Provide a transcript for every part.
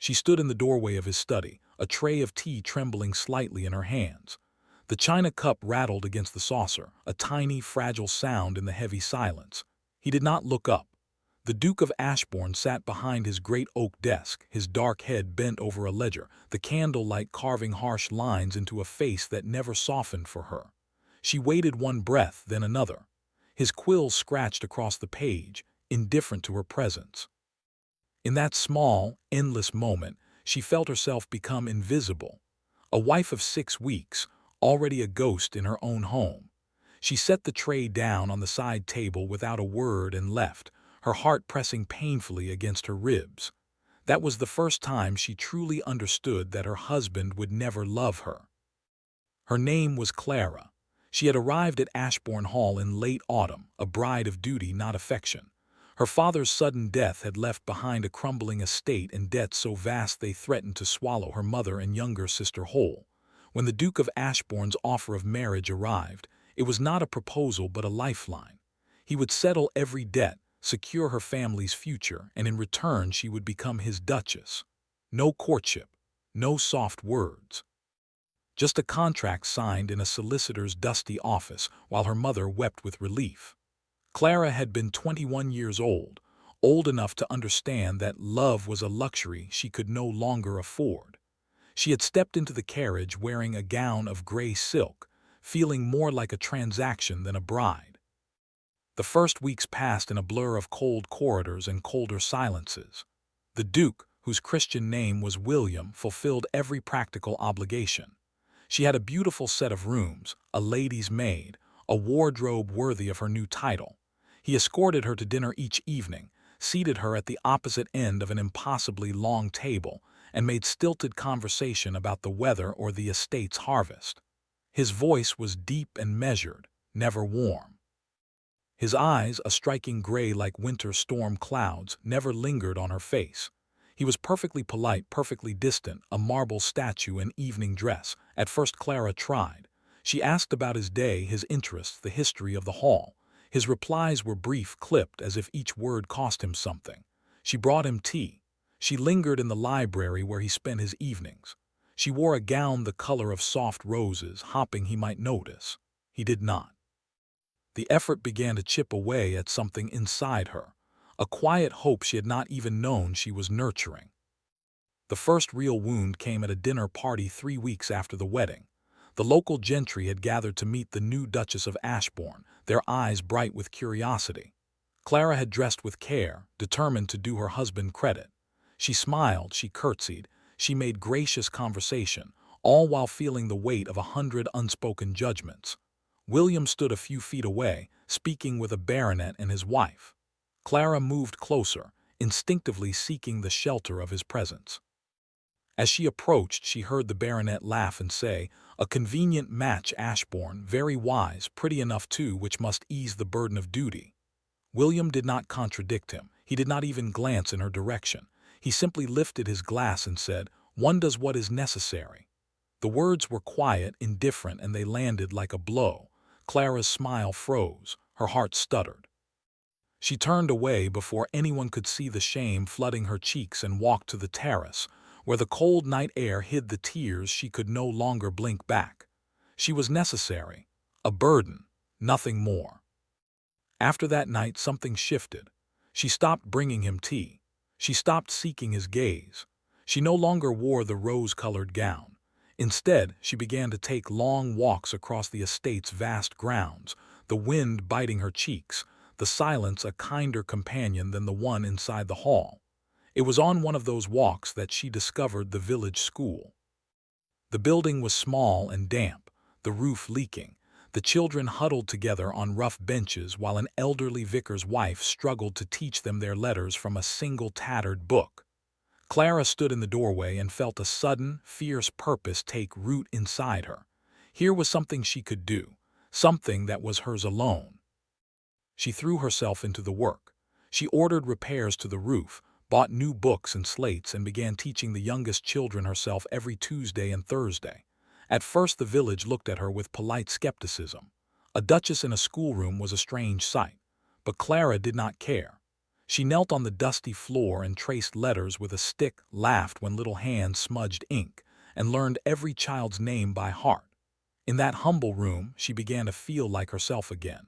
She stood in the doorway of his study, a tray of tea trembling slightly in her hands. The china cup rattled against the saucer, a tiny, fragile sound in the heavy silence. He did not look up. The Duke of Ashbourne sat behind his great oak desk, his dark head bent over a ledger, the candlelight carving harsh lines into a face that never softened for her. She waited one breath, then another. His quill scratched across the page, indifferent to her presence. In that small, endless moment, she felt herself become invisible. A wife of 6 weeks, already a ghost in her own home. She set the tray down on the side table without a word and left, her heart pressing painfully against her ribs. That was the first time she truly understood that her husband would never love her. Her name was Clara. She had arrived at Ashbourne Hall in late autumn, a bride of duty, not affection. Her father's sudden death had left behind a crumbling estate and debts so vast they threatened to swallow her mother and younger sister whole. When the Duke of Ashbourne's offer of marriage arrived, it was not a proposal but a lifeline. He would settle every debt, secure her family's future, and in return she would become his duchess. No courtship, no soft words. Just a contract signed in a solicitor's dusty office while her mother wept with relief. Clara had been 21 years old enough to understand that love was a luxury she could no longer afford. She had stepped into the carriage wearing a gown of gray silk, feeling more like a transaction than a bride. The first weeks passed in a blur of cold corridors and colder silences. The Duke, whose Christian name was William, fulfilled every practical obligation. She had a beautiful set of rooms, a lady's maid, a wardrobe worthy of her new title. He escorted her to dinner each evening, seated her at the opposite end of an impossibly long table, and made stilted conversation about the weather or the estate's harvest. His voice was deep and measured, never warm. His eyes, a striking gray like winter storm clouds, never lingered on her face. He was perfectly polite, perfectly distant, a marble statue in evening dress. At first Clara tried. She asked about his day, his interests, the history of the hall. His replies were brief, clipped, as if each word cost him something. She brought him tea. She lingered in the library where he spent his evenings. She wore a gown the color of soft roses, hoping he might notice. He did not. The effort began to chip away at something inside her, a quiet hope she had not even known she was nurturing. The first real wound came at a dinner party 3 weeks after the wedding. The local gentry had gathered to meet the new Duchess of Ashbourne, their eyes bright with curiosity. Clara had dressed with care, determined to do her husband credit. She smiled, she curtsied, she made gracious conversation, all while feeling the weight of 100 unspoken judgments. William stood a few feet away, speaking with a baronet and his wife. Clara moved closer, instinctively seeking the shelter of his presence. As she approached, she heard the baronet laugh and say, "A convenient match, Ashbourne, very wise, pretty enough too, which must ease the burden of duty." William did not contradict him. He did not even glance in her direction. He simply lifted his glass and said, "One does what is necessary." The words were quiet, indifferent, and they landed like a blow. Clara's smile froze. Her heart stuttered. She turned away before anyone could see the shame flooding her cheeks and walked to the terrace, where the cold night air hid the tears she could no longer blink back. She was necessary, a burden, nothing more. After that night, something shifted. She stopped bringing him tea. She stopped seeking his gaze. She no longer wore the rose-colored gown. Instead, she began to take long walks across the estate's vast grounds, the wind biting her cheeks, the silence a kinder companion than the one inside the hall. It was on one of those walks that she discovered the village school. The building was small and damp, the roof leaking. The children huddled together on rough benches while an elderly vicar's wife struggled to teach them their letters from a single tattered book. Clara stood in the doorway and felt a sudden, fierce purpose take root inside her. Here was something she could do, something that was hers alone. She threw herself into the work. She ordered repairs to the roof, bought new books and slates, and began teaching the youngest children herself every Tuesday and Thursday. At first the village looked at her with polite skepticism. A duchess in a schoolroom was a strange sight. But Clara did not care. She knelt on the dusty floor and traced letters with a stick, laughed when little hands smudged ink, and learned every child's name by heart. In that humble room, she began to feel like herself again.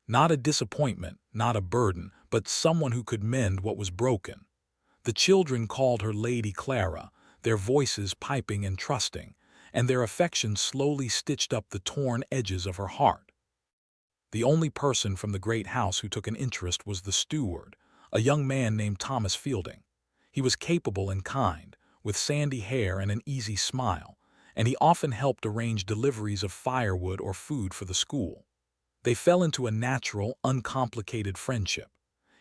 Not a disappointment, not a burden, but someone who could mend what was broken. The children called her Lady Clara, their voices piping and trusting, and their affection slowly stitched up the torn edges of her heart. The only person from the great house who took an interest was the steward, a young man named Thomas Fielding. He was capable and kind, with sandy hair and an easy smile, and he often helped arrange deliveries of firewood or food for the school. They fell into a natural, uncomplicated friendship.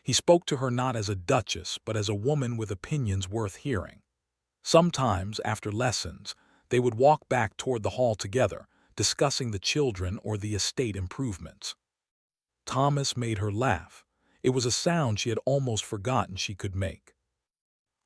He spoke to her not as a duchess, but as a woman with opinions worth hearing. Sometimes, after lessons, they would walk back toward the hall together, discussing the children or the estate improvements. Thomas made her laugh. It was a sound she had almost forgotten she could make.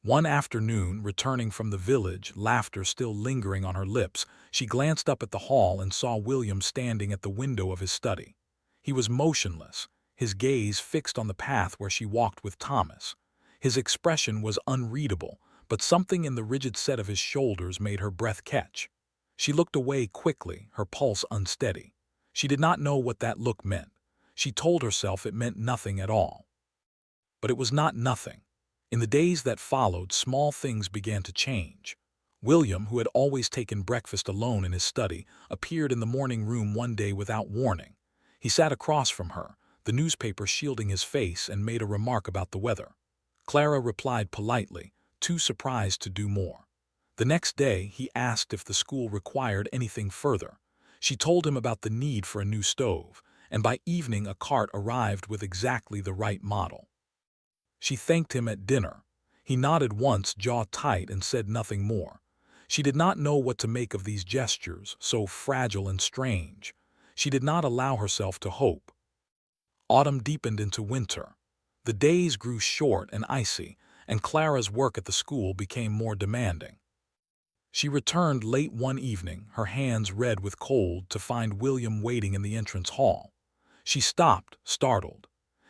One afternoon, returning from the village, laughter still lingering on her lips, she glanced up at the hall and saw William standing at the window of his study. He was motionless, his gaze fixed on the path where she walked with Thomas. His expression was unreadable, but something in the rigid set of his shoulders made her breath catch. She looked away quickly, her pulse unsteady. She did not know what that look meant. She told herself it meant nothing at all. But it was not nothing. In the days that followed, small things began to change. William, who had always taken breakfast alone in his study, appeared in the morning room one day without warning. He sat across from her, the newspaper shielding his face, and made a remark about the weather. Clara replied politely, too surprised to do more. The next day, he asked if the school required anything further. She told him about the need for a new stove, and by evening a cart arrived with exactly the right model. She thanked him at dinner. He nodded once, jaw tight, and said nothing more. She did not know what to make of these gestures, so fragile and strange. She did not allow herself to hope. Autumn deepened into winter. The days grew short and icy, and Clara's work at the school became more demanding. She returned late one evening, her hands red with cold, to find William waiting in the entrance hall. She stopped, startled.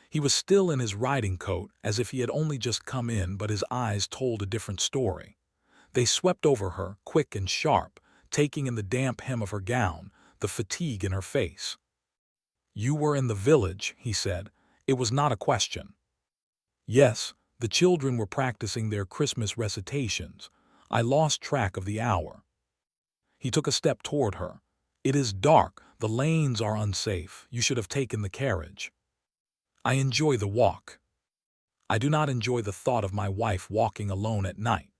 He was still in his riding coat, as if he had only just come in, but his eyes told a different story. They swept over her, quick and sharp, taking in the damp hem of her gown, the fatigue in her face. "You were in the village," he said. It was not a question. "Yes, the children were practicing their Christmas recitations. I lost track of the hour." He took a step toward her. "It is dark, the lanes are unsafe. You should have taken the carriage." "I enjoy the walk. I do not enjoy the thought of my wife walking alone at night."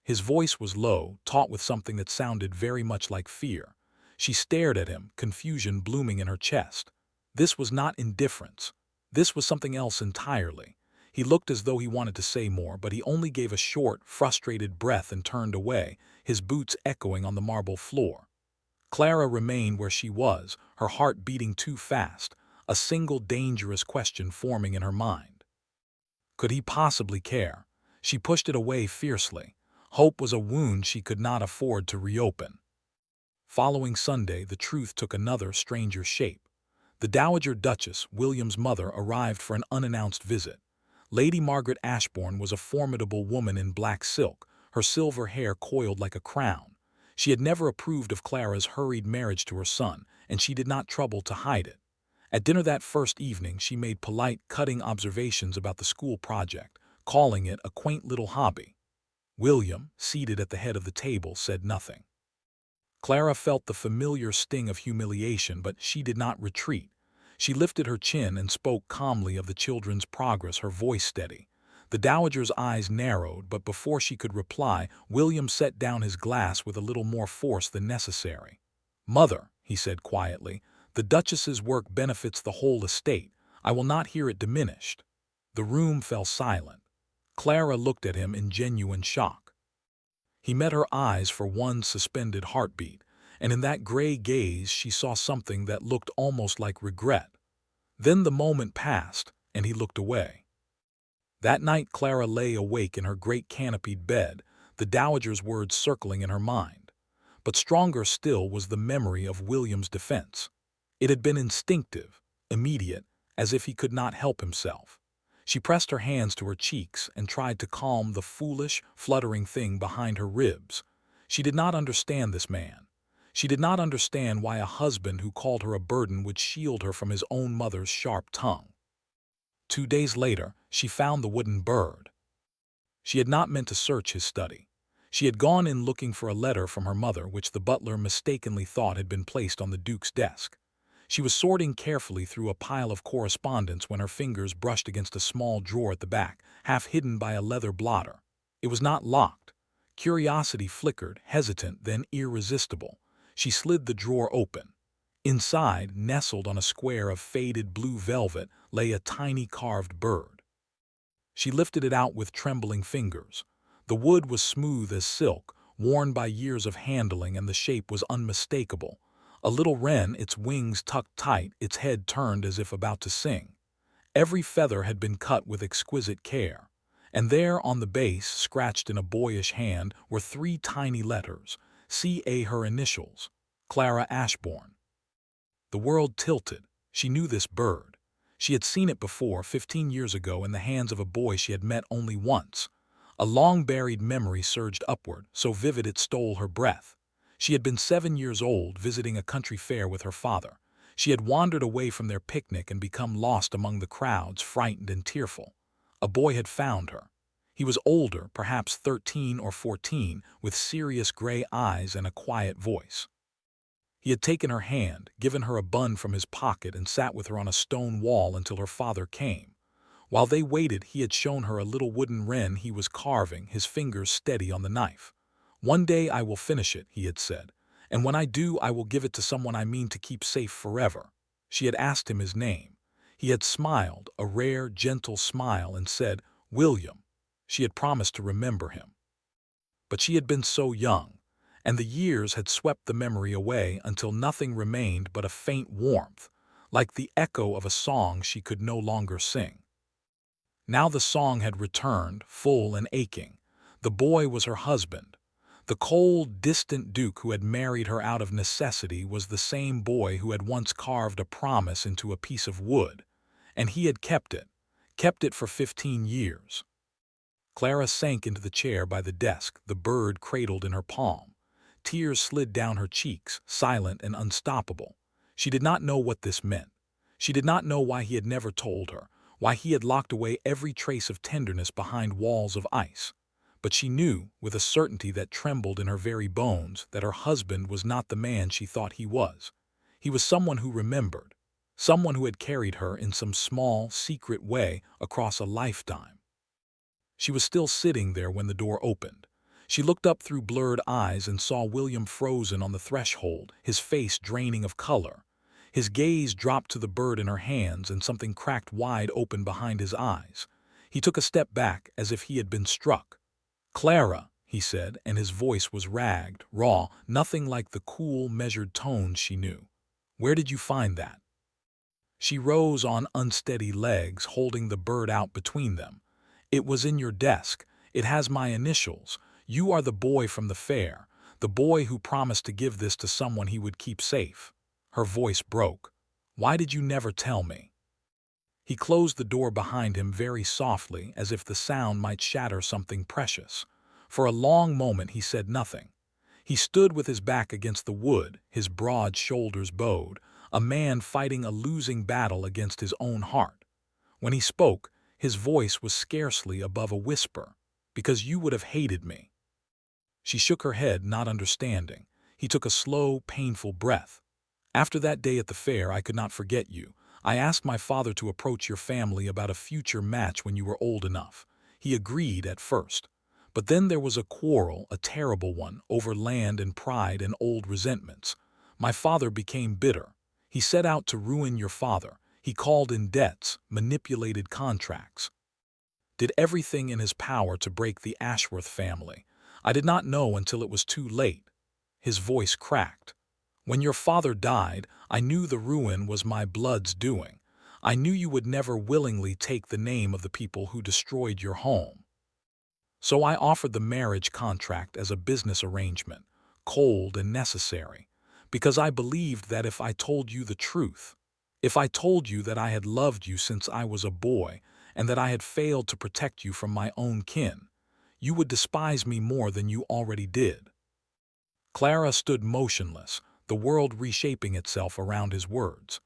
His voice was low, taut with something that sounded very much like fear. She stared at him, confusion blooming in her chest. This was not indifference. This was something else entirely. He looked as though he wanted to say more, but he only gave a short, frustrated breath and turned away, his boots echoing on the marble floor. Clara remained where she was, her heart beating too fast, a single dangerous question forming in her mind. Could he possibly care? She pushed it away fiercely. Hope was a wound she could not afford to reopen. Following Sunday, the truth took another, stranger shape. The Dowager Duchess, William's mother, arrived for an unannounced visit. Lady Margaret Ashbourne was a formidable woman in black silk, her silver hair coiled like a crown. She had never approved of Clara's hurried marriage to her son, and she did not trouble to hide it. At dinner that first evening, she made polite, cutting observations about the school project, calling it a quaint little hobby. William, seated at the head of the table, said nothing. Clara felt the familiar sting of humiliation, but she did not retreat. She lifted her chin and spoke calmly of the children's progress, her voice steady. The dowager's eyes narrowed, but before she could reply, William set down his glass with a little more force than necessary. "Mother," he said quietly, "the Duchess's work benefits the whole estate. I will not hear it diminished." The room fell silent. Clara looked at him in genuine shock. He met her eyes for one suspended heartbeat, and in that gray gaze she saw something that looked almost like regret. Then the moment passed, and he looked away. That night Clara lay awake in her great canopied bed, the dowager's words circling in her mind. But stronger still was the memory of William's defense. It had been instinctive, immediate, as if he could not help himself. She pressed her hands to her cheeks and tried to calm the foolish, fluttering thing behind her ribs. She did not understand this man. She did not understand why a husband who called her a burden would shield her from his own mother's sharp tongue. 2 days later, she found the wooden bird. She had not meant to search his study. She had gone in looking for a letter from her mother which the butler mistakenly thought had been placed on the Duke's desk. She was sorting carefully through a pile of correspondence when her fingers brushed against a small drawer at the back, half hidden by a leather blotter. It was not locked. Curiosity flickered, hesitant, then irresistible. She slid the drawer open. Inside, nestled on a square of faded blue velvet, lay a tiny carved bird. She lifted it out with trembling fingers. The wood was smooth as silk, worn by years of handling, and the shape was unmistakable. A little wren, its wings tucked tight, its head turned as if about to sing. Every feather had been cut with exquisite care. And there on the base, scratched in a boyish hand, were 3 tiny letters, C.A. her initials, Clara Ashbourne. The world tilted. She knew this bird. She had seen it before, 15 years ago, in the hands of a boy she had met only once. A long-buried memory surged upward, so vivid it stole her breath. She had been 7 years old, visiting a country fair with her father. She had wandered away from their picnic and become lost among the crowds, frightened and tearful. A boy had found her. He was older, perhaps 13 or 14, with serious gray eyes and a quiet voice. He had taken her hand, given her a bun from his pocket, and sat with her on a stone wall until her father came. While they waited, he had shown her a little wooden wren he was carving, his fingers steady on the knife. "One day I will finish it," he had said, "and when I do I will give it to someone I mean to keep safe forever." She had asked him his name. He had smiled, a rare, gentle smile, and said, "William." She had promised to remember him. But she had been so young, and the years had swept the memory away until nothing remained but a faint warmth, like the echo of a song she could no longer sing. Now the song had returned, full and aching. The boy was her husband. The cold, distant Duke who had married her out of necessity was the same boy who had once carved a promise into a piece of wood, and he had kept it for 15 years. Clara sank into the chair by the desk, the bird cradled in her palm. Tears slid down her cheeks, silent and unstoppable. She did not know what this meant. She did not know why he had never told her, why he had locked away every trace of tenderness behind walls of ice. But she knew, with a certainty that trembled in her very bones, that her husband was not the man she thought he was. He was someone who remembered, someone who had carried her in some small, secret way across a lifetime. She was still sitting there when the door opened. She looked up through blurred eyes and saw William frozen on the threshold, his face draining of color. His gaze dropped to the bird in her hands, and something cracked wide open behind his eyes. He took a step back as if he had been struck. "Clara," he said, and his voice was ragged, raw, nothing like the cool, measured tones she knew. "Where did you find that?" She rose on unsteady legs, holding the bird out between them. "It was in your desk. It has my initials. You are the boy from the fair, the boy who promised to give this to someone he would keep safe." Her voice broke. "Why did you never tell me?" He closed the door behind him very softly, as if the sound might shatter something precious. For a long moment he said nothing. He stood with his back against the wood, his broad shoulders bowed, a man fighting a losing battle against his own heart. When he spoke, his voice was scarcely above a whisper. "Because you would have hated me." She shook her head, not understanding. He took a slow, painful breath. "After that day at the fair, I could not forget you. I asked my father to approach your family about a future match when you were old enough. He agreed at first. But then there was a quarrel, a terrible one, over land and pride and old resentments. My father became bitter. He set out to ruin your father. He called in debts, manipulated contracts, did everything in his power to break the Ashworth family. I did not know until it was too late." His voice cracked. "When your father died, I knew the ruin was my blood's doing. I knew you would never willingly take the name of the people who destroyed your home. So I offered the marriage contract as a business arrangement, cold and necessary, because I believed that if I told you the truth, if I told you that I had loved you since I was a boy, and that I had failed to protect you from my own kin, you would despise me more than you already did." Clara stood motionless, the world reshaping itself around his words.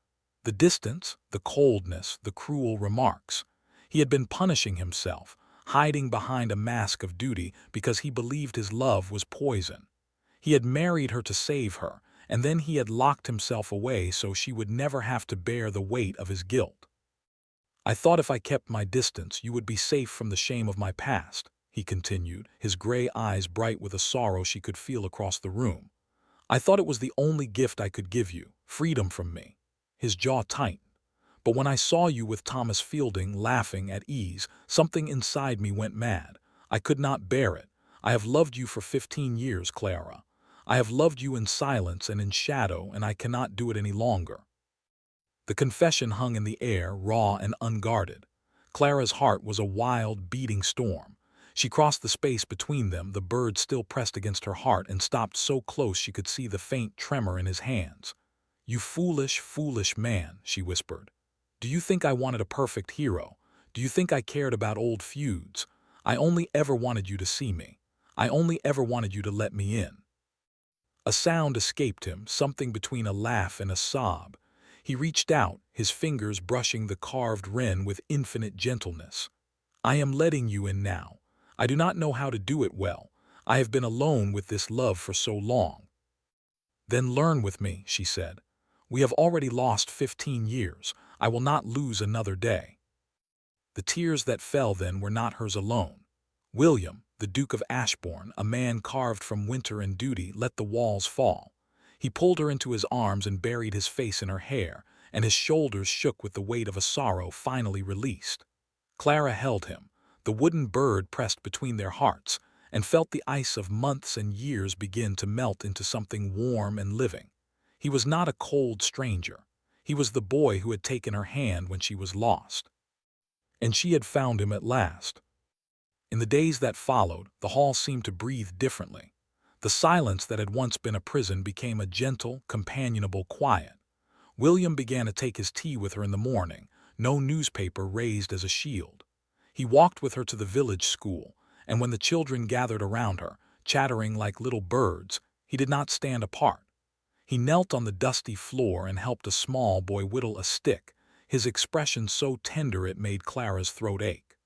The distance, the coldness, the cruel remarks. He had been punishing himself, hiding behind a mask of duty because he believed his love was poison. He had married her to save her, and then he had locked himself away so she would never have to bear the weight of his guilt. "I thought if I kept my distance you would be safe from the shame of my past," he continued, his gray eyes bright with a sorrow she could feel across the room. "I thought it was the only gift I could give you, freedom from me." His jaw tightened. "But when I saw you with Thomas Fielding laughing at ease, something inside me went mad. I could not bear it. I have loved you for 15 years, Clara. I have loved you in silence and in shadow, and I cannot do it any longer." The confession hung in the air, raw and unguarded. Clara's heart was a wild, beating storm. She crossed the space between them, the bird still pressed against her heart, and stopped so close she could see the faint tremor in his hands. "You foolish, foolish man," she whispered. "Do you think I wanted a perfect hero? Do you think I cared about old feuds? I only ever wanted you to see me. I only ever wanted you to let me in." A sound escaped him, something between a laugh and a sob. He reached out, his fingers brushing the carved wren with infinite gentleness. "I am letting you in now. I do not know how to do it well. I have been alone with this love for so long." "Then learn with me," she said. "We have already lost 15 years. I will not lose another day." The tears that fell then were not hers alone. William, the Duke of Ashbourne, a man carved from winter and duty, let the walls fall. He pulled her into his arms and buried his face in her hair, and his shoulders shook with the weight of a sorrow finally released. Clara held him, the wooden bird pressed between their hearts, and felt the ice of months and years begin to melt into something warm and living. He was not a cold stranger. He was the boy who had taken her hand when she was lost. And she had found him at last. In the days that followed, the hall seemed to breathe differently. The silence that had once been a prison became a gentle, companionable quiet. William began to take his tea with her in the morning, no newspaper raised as a shield. He walked with her to the village school, and when the children gathered around her, chattering like little birds, he did not stand apart. He knelt on the dusty floor and helped a small boy whittle a stick, his expression so tender it made Clara's throat ache.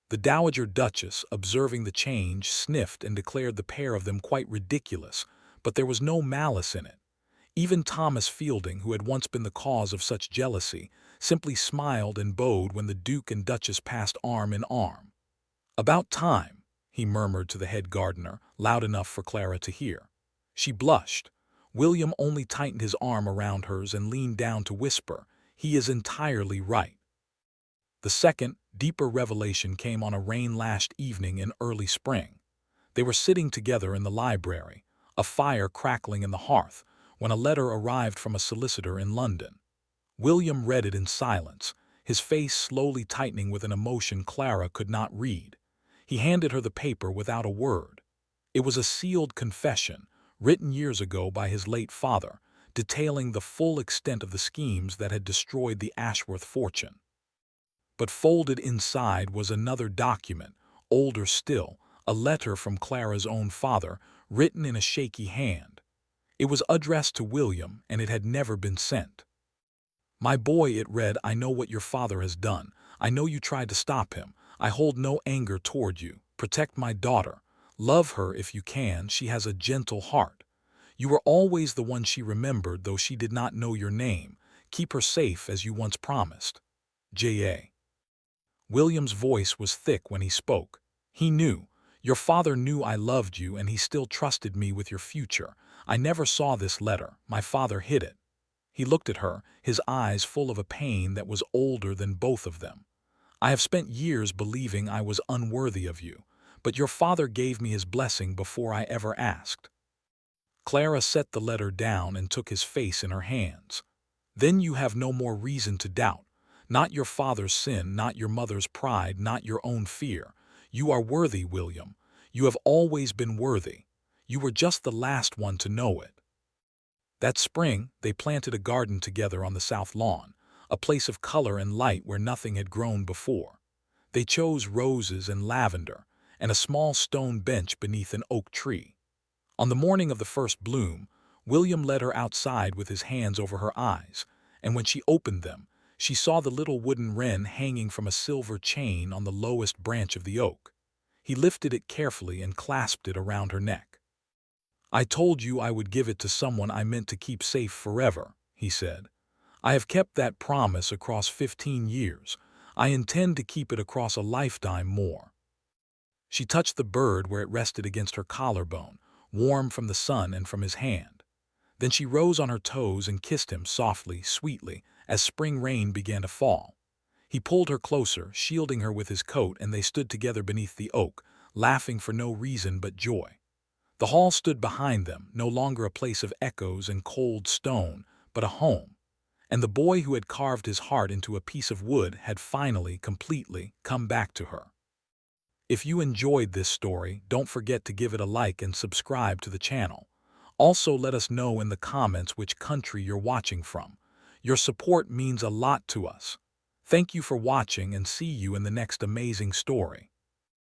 The Dowager Duchess, observing the change, sniffed and declared the pair of them quite ridiculous, but there was no malice in it. Even Thomas Fielding, who had once been the cause of such jealousy, simply smiled and bowed when the Duke and Duchess passed arm in arm. "About time," he murmured to the head gardener, loud enough for Clara to hear. She blushed. William only tightened his arm around hers and leaned down to whisper, "He is entirely right." The second, deeper revelation came on a rain-lashed evening in early spring. They were sitting together in the library, a fire crackling in the hearth, when a letter arrived from a solicitor in London. William read it in silence, his face slowly tightening with an emotion Clara could not read. He handed her the paper without a word. It was a sealed confession, written years ago by his late father, detailing the full extent of the schemes that had destroyed the Ashworth fortune. But folded inside was another document, older still, a letter from Clara's own father, written in a shaky hand. It was addressed to William, and it had never been sent. "My boy," it read, "I know what your father has done. I know you tried to stop him. I hold no anger toward you. Protect my daughter. Love her if you can. She has a gentle heart. You were always the one she remembered, though she did not know your name. Keep her safe as you once promised. J.A." William's voice was thick when he spoke. He knew. "Your father knew I loved you, and he still trusted me with your future. I never saw this letter. My father hid it." He looked at her, his eyes full of a pain that was older than both of them. "I have spent years believing I was unworthy of you, but your father gave me his blessing before I ever asked." Clara set the letter down and took his face in her hands. "Then you have no more reason to doubt. Not your father's sin, not your mother's pride, not your own fear. You are worthy, William. You have always been worthy. You were just the last one to know it." That spring, they planted a garden together on the south lawn, a place of color and light where nothing had grown before. They chose roses and lavender, and a small stone bench beneath an oak tree. On the morning of the first bloom, William led her outside with his hands over her eyes, and when she opened them, she saw the little wooden wren hanging from a silver chain on the lowest branch of the oak. He lifted it carefully and clasped it around her neck. "I told you I would give it to someone I meant to keep safe forever," he said. "I have kept that promise across 15 years. I intend to keep it across a lifetime more." She touched the bird where it rested against her collarbone, warm from the sun and from his hand. Then she rose on her toes and kissed him softly, sweetly, as spring rain began to fall. He pulled her closer, shielding her with his coat, and they stood together beneath the oak, laughing for no reason but joy. The hall stood behind them, no longer a place of echoes and cold stone, but a home. And the boy who had carved his heart into a piece of wood had finally, completely come back to her. If you enjoyed this story, don't forget to give it a like and subscribe to the channel. Also, let us know in the comments which country you're watching from. Your support means a lot to us. Thank you for watching and see you in the next amazing story.